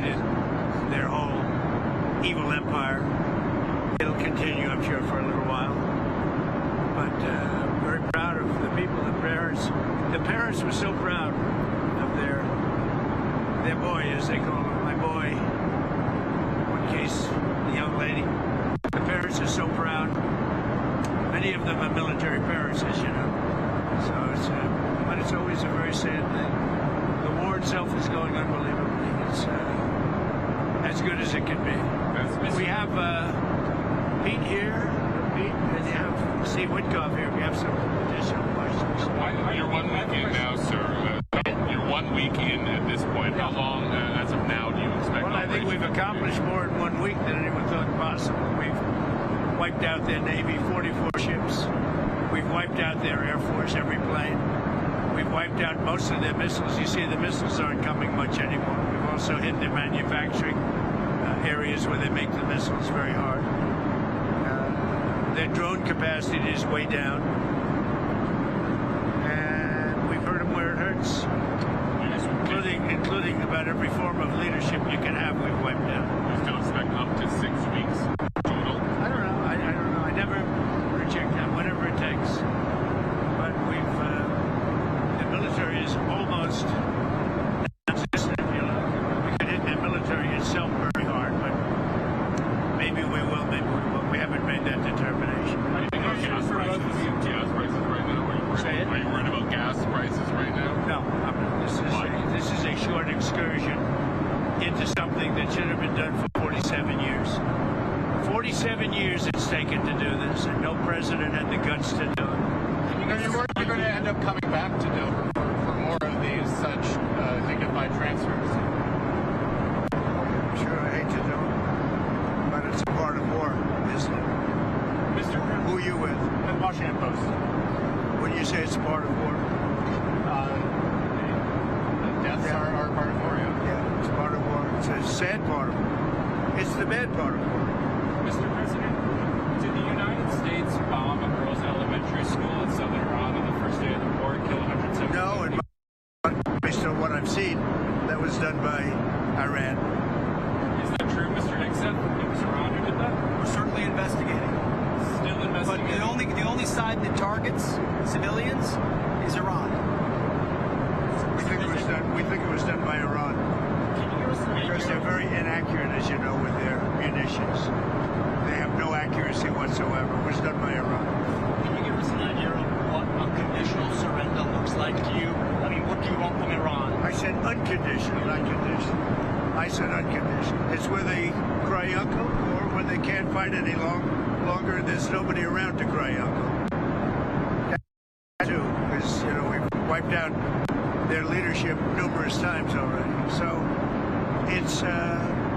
created their whole evil empire. It'll continue, I'm sure, for a little while. But very proud of the people, the parents. The parents were so proud of their boy, as they call him, my boy. In one case, the young lady. The parents are so proud. Many of them are military parents, as you know. So but it's always a very sad thing. The war itself is going unbelievably. It's as good as it can be. We have Pete here, and you have Steve Witkoff here. We have some additional questions. You're 1 week in now, sir. You're 1 week in at this point. How long, as of now, do you expect? Well, I think we've accomplished more in 1 week than anyone thought possible. We've wiped out their Navy, 44 ships. We've wiped out their Air Force, every plane. We've wiped out most of their missiles. You see, the missiles aren't coming much anymore. We've also hit their manufacturing areas where they make the missiles very hard. Their drone capacity is way down. And we've hurt them where it hurts. Including about every form of leadership you can have, we've wiped out. You still expect up to 6 weeks total? I don't know. I don't know. I never reject that, whatever it takes. But the military is almost non-existent. You know, we could hit the military itself very hard, but maybe we will, maybe we won't. We haven't made that determination. How do you think about gas prices? Gas prices right now? Are you worried about gas prices right now? No, I'm not. This is a short excursion into something that should have been done for 47 years. 47 years it's taken to do this, and no president had the guts to do it. Are you worried you're going to end up coming back to Dover for more of these such dignified transfers? I'm sure I hate to do it, but it's a part of war, isn't it? Who are you with? The Washington Post. When you say it's a part of war? Deaths are part of war, Yeah, it's part of war. It's a sad part of war. It's the bad part of war. Mr. President, did the United States bomb a girls' elementary school in southern Iran on the first day of the war and kill 170 No, and based on what I've seen, that was done by Iran. Is that true, Mr. Nixon? It was Iran who did that? We're certainly investigating. Still investigating. But the only side that targets civilians is Iran. We think it was done by Iran. Can you give us an Because they're very inaccurate, as you know, with their munitions. They have no accuracy whatsoever. It was done by Iran. Can you give us an idea of what unconditional surrender looks like to you? I mean, what do you want from Iran? I said unconditional, not conditional. I said unconditional. It's where they cry uncle, or when they can't fight any longer, there's nobody around to cry uncle. That too, because, you know, we've wiped out their leadership numerous times already. So it's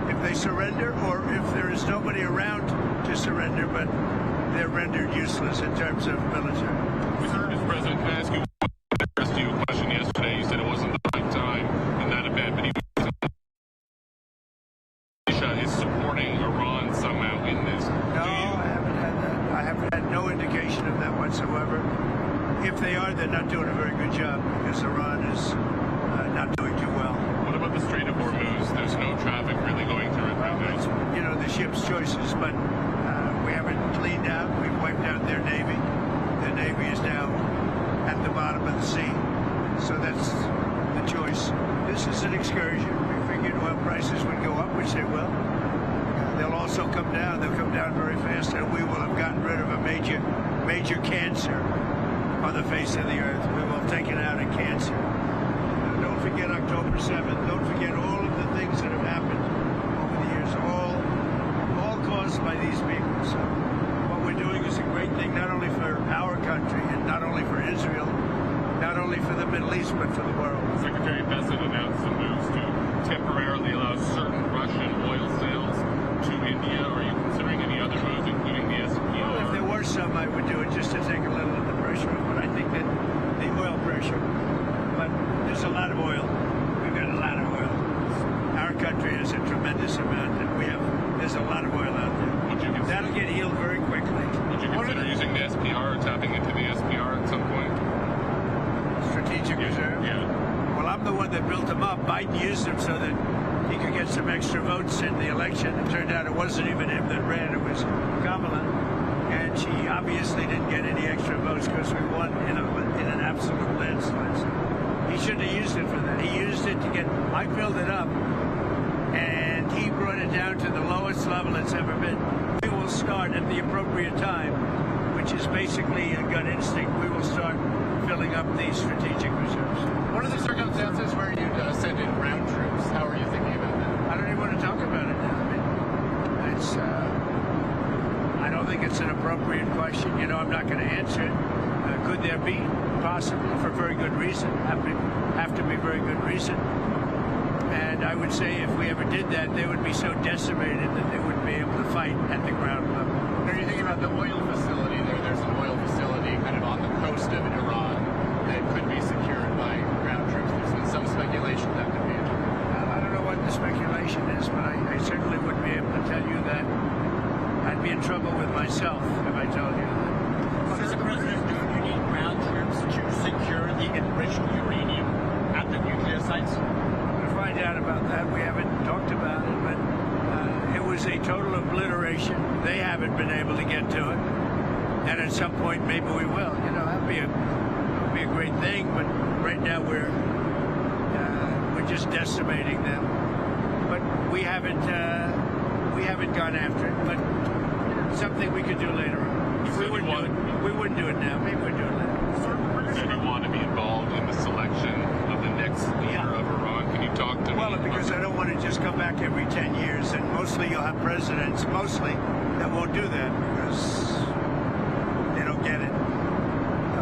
if they surrender, or if there is nobody around to surrender, but they're rendered useless in terms of military. Mr. President, can I ask you, I asked you a question yesterday. You said it wasn't the right time and not a bad, but he is supporting Iran somehow in this. No, I haven't had that. I haven't had no indication of that whatsoever. If they are, they're not doing a very good job, because Iran is not doing too well. What about the Strait of Hormuz? There's no traffic really going through it right now. It's, you know, the ship's choices, but we haven't cleaned out. We've wiped out their Navy. Their Navy is now at the bottom of the sea. So that's the choice. This is an excursion. We figured oil prices would go up, which they will. They'll also come down. They'll come down very fast, and we will have gotten rid of a major cancer on the face of the earth. We will have taken out a cancer. Don't forget October 7th. Don't forget all of the things that have happened over the years, all caused by these people. So what we're doing is a great thing, not only for our country and not only for Israel, not only for the Middle East, but for the world. Secretary Bessent announced some moves to temporarily allow certain Russian oil sales to India. Are you considering any other moves, including the SPR? Well, if there were some, I would do it just to take a little of the pressure off. But I think that the oil pressure, but there's a lot of oil. We've got a lot of oil. Our country got some extra votes in the election. It turned out it wasn't even him that ran, it was Kamala. And she obviously didn't get any extra votes because we won in an absolute landslide. So he shouldn't have used it for that. He used it to get, I filled it up, and he brought it down to the lowest level it's ever been. We will start at the appropriate time, which is basically a gut instinct. We will start filling up the strategic reserves. What are the circumstances where you'd send in ground troops? How are you thinking about that? I don't even want to talk about it now. I mean, it's, I don't think it's an appropriate question. You know, I'm not going to answer it. Could there be? Possible, for very good reason. Have to be very good reason. And I would say if we ever did that, they would be so decimated that they wouldn't be able to fight at the ground level. Are you thinking about the oil facility there? There's an oil facility kind of on the coast of Iran that could be secured by ground troops. There's been some speculation that could be it. I don't know what the speculation is, but I certainly wouldn't be able to tell you that. I'd be in trouble with myself if I told you that. What does the president do? You need ground troops to secure the enriched uranium at the nuclear sites? To find out about that, we haven't talked about it, but it was a total obliteration. They haven't been able to get to it, and at some point maybe we will. You know, that'd be a great thing, but right now we're just decimating them. But we haven't gone after it. But something we could do later on. We wouldn't do it now. Maybe we'd do it later. Said you want to be involved in the selection of the next leader of Iran. Can you talk to me? Well, because I don't want to just come back every 10 years, and mostly you'll have presidents, that won't do that because they don't get it.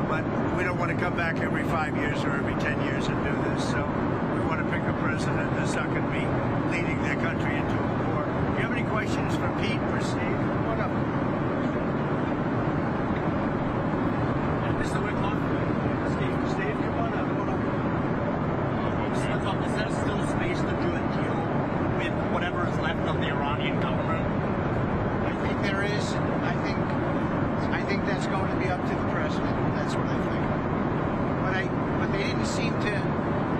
But we don't want to come back every 5 years or every 10 years and do this. So we want to pick a president that's not going to be leading their country into a war. Do you have any questions for Pete or Steve? What up? Mr. Whitlock? Steve, come on up. Hold on. Is there still space to do a deal with whatever is left of the Iranian government? I think there is. I think that's going to be up to the president. That's what I think. But they didn't seem to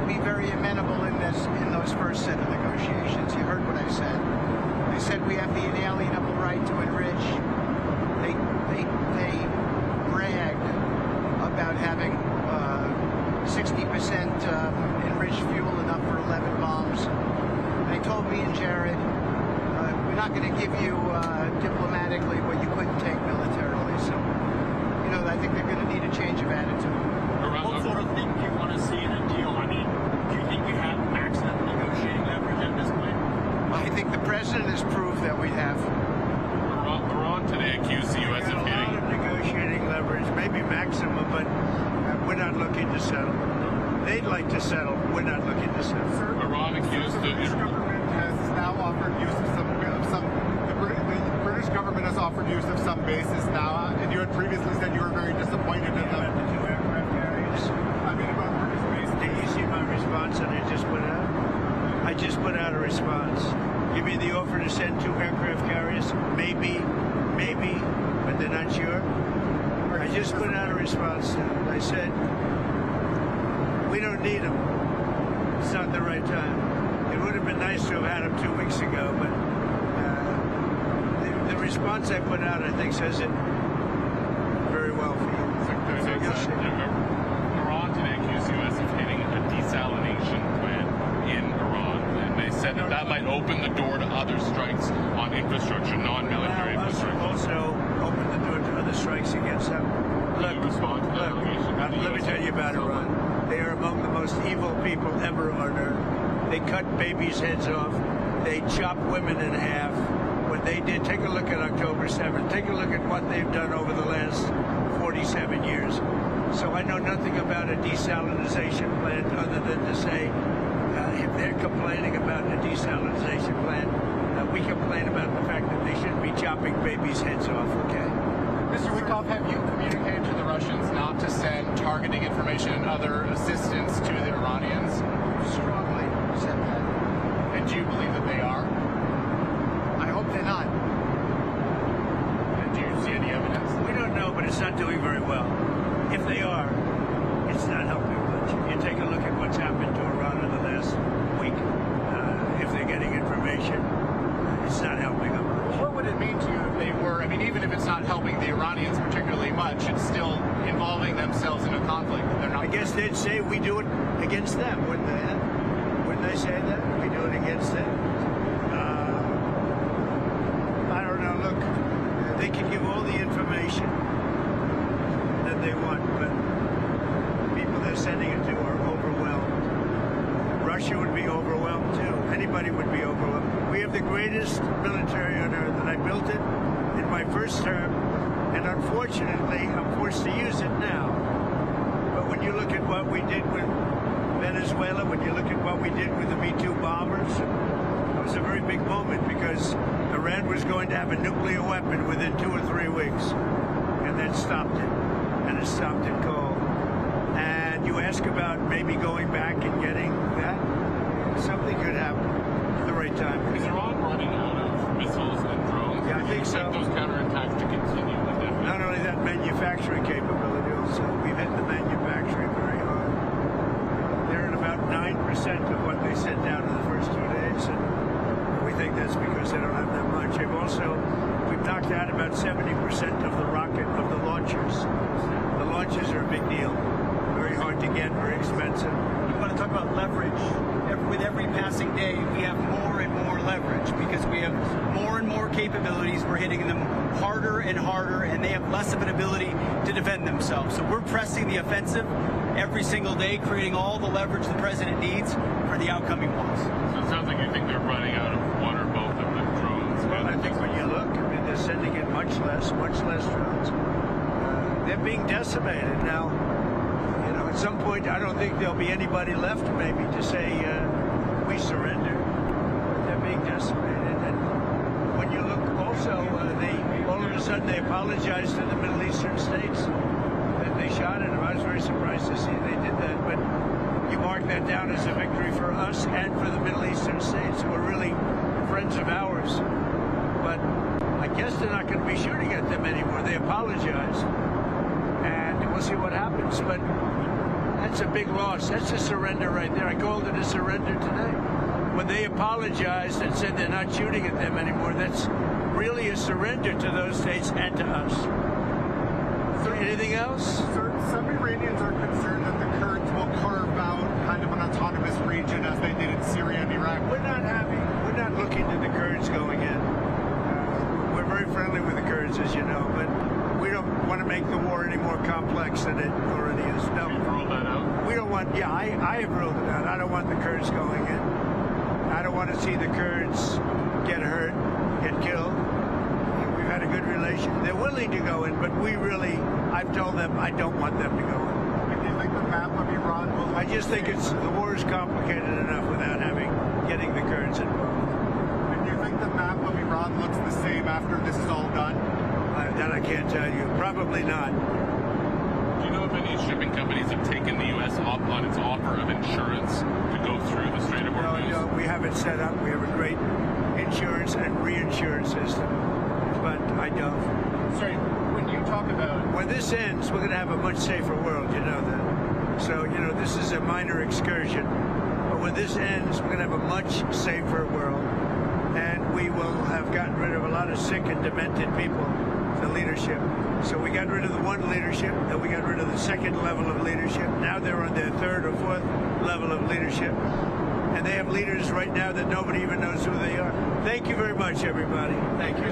be very amenable in those first set of negotiations. You heard what I said. I said we have the inalienable right to enrich. They bragged about having 60% enriched fuel enough for 11 bombs. They told me and Jared, we're not going to give you diplomatically what you couldn't take militarily. So, you know, I think they're going to need a change of attitude. What sort of thing do you want to see in a deal? I mean, do you think we have maximum negotiating leverage at this point? I think the president has proved that we have. Iran today accused the U.S. of A lot hitting. of negotiating leverage, maybe maximum, but we're not looking to settle. They'd like to settle. We're not looking to settle. Iran accused The British government has now offered use of the British government has offered use of some bases now, and you had previously said you were very disappointed in About them. the two aircraft carriers. I mean, about British bases. Did you see my response that I just put out? I just put out a response. You mean the offer to send two aircraft carriers? Maybe, but they're not sure. I just put out a response. I said, we don't need them. It's not the right time. It would have been nice to have had them 2 weeks ago, but the response I put out, I think, says it very well for you. Iran today accused the U.S. of hitting a desalination plant in Iran, and they said that might open the door to other strikes on infrastructure, non-military infrastructure. Also open the door to other strikes against them. Will you respond to that allegation? Let me tell you about Iran. They are among the most evil people ever on earth. They cut babies' heads off. They chop women in half. What they did, take a look at October 7th. Take a look at what they've done over the last 47 years. So I know nothing about a desalinization plant other than to say, if they're complaining about a desalinization plant, we complain about the fact that they shouldn't be chopping babies' heads off, okay? Mr. Wikoff, have you communicated to the Russians not to send targeting information and other assistance to the Iranians? Strongly said that. And do you believe that they are? I hope they're not. And do you see any evidence? We don't know, but it's not doing very well. If they are, it's not helping much. You take a look at what's happened to Iran in the last week. If they're getting information they'd say we do it against them, wouldn't they? Wouldn't they say that? We do it against them? I don't know. Look, they can give all the information that they want, but the people they're sending it to are overwhelmed. Russia would be overwhelmed too. Anybody would be overwhelmed. We have the greatest military on earth, and I built it in my first term, and unfortunately, I'm forced to use it now. But when you look at what we did with Venezuela, when you look at what we did with the Me-Too bombers, it was a very big moment because Iran was going to have a nuclear weapon within 2 or 3 weeks, and that stopped it, and it stopped it cold. And you ask about maybe going back and getting that, something could happen at the right time. Is Iran running out of missiles and drones? Yeah, I think so. Those counterattacks to continue indefinitely? Not only that, manufacturing capability also. We've hit the manufacturing very hard. They're at about 9% of what they sent down in the first 2 days, and we think that's because they don't have that much. We've knocked out about 70% of the launchers. The launches are a big deal. Very hard to get, very expensive. You want to talk about leverage. With every passing day, we have more and more leverage because we have more and more capabilities. We're hitting them harder and harder, and they have less of an ability to defend themselves. So we're pressing the offensive every single day, creating all the leverage the president needs for the outcoming wars. So it sounds like you think they're running out of one or both of the drones. Well, I think when you look, I mean, they're sending in much less drones. They're being decimated now. You know, at some point, I don't think there'll be anybody left, maybe, to say we surrender. They're being decimated, and when you look, also, all of a sudden they apologized to the Middle Eastern states that they shot at them. I was very surprised to see they did that, but you mark that down as a victory for us and for the Middle Eastern states, who are really friends of ours. But I guess they're not going to be shooting at them anymore. They apologized, and we'll see what happens. But that's a big loss. That's a surrender right there. I called it a surrender today. When they apologized and said they're not shooting at them anymore, that's really a surrender to those states and to us. So anything else? Some Iranians are concerned that the Kurds will carve out kind of an autonomous region as they did in Syria and Iraq. We're not looking to the Kurds going in. We're very friendly with the Kurds, as you know, but we don't want to make the war any more complex than it already is. No. You've ruled that out? We don't want, I have ruled it out. I don't want the Kurds going in. I don't want to see the Kurds get hurt, get killed. We've had a good relation. They're willing to go in, but I've told them I don't want them to go in. And do you think the map of Iran will... I just think the war is complicated enough without getting the Kurds involved. And do you think the map of Iran looks the same after this is all done? That I can't tell you. Probably not. Do you know if any shipping companies have taken the U.S. up on its offer of insurance to go through the Strait of Hormuz? No, we have it set up. We have a great insurance and reinsurance system, but I don't. Sorry, when you talk about... When this ends, we're going to have a much safer world, you know that. So, this is a minor excursion, but when this ends, we're going to have a much safer world, and we will have gotten rid of a lot of sick and demented people, the leadership. So we got rid of the one leadership, then we got rid of the second level of leadership. Now they're on their third or fourth level of leadership. And they have leaders right now that nobody even knows who they are. Thank you very much, everybody. Thank you.